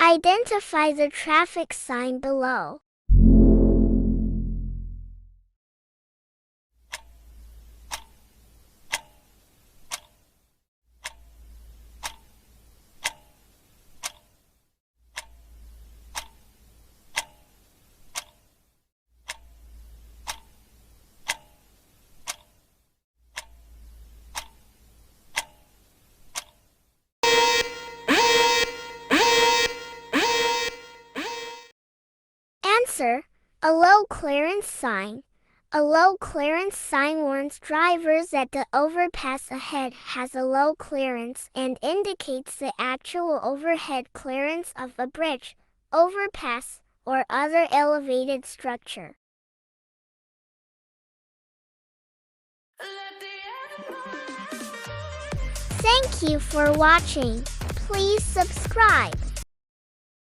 Identify the traffic sign below. Answer: a low clearance sign. A low clearance sign warns drivers that the overpass ahead has a low clearance and indicates the actual overhead clearance of a bridge, overpass, or other elevated structure. Thank you for watching. Please subscribe.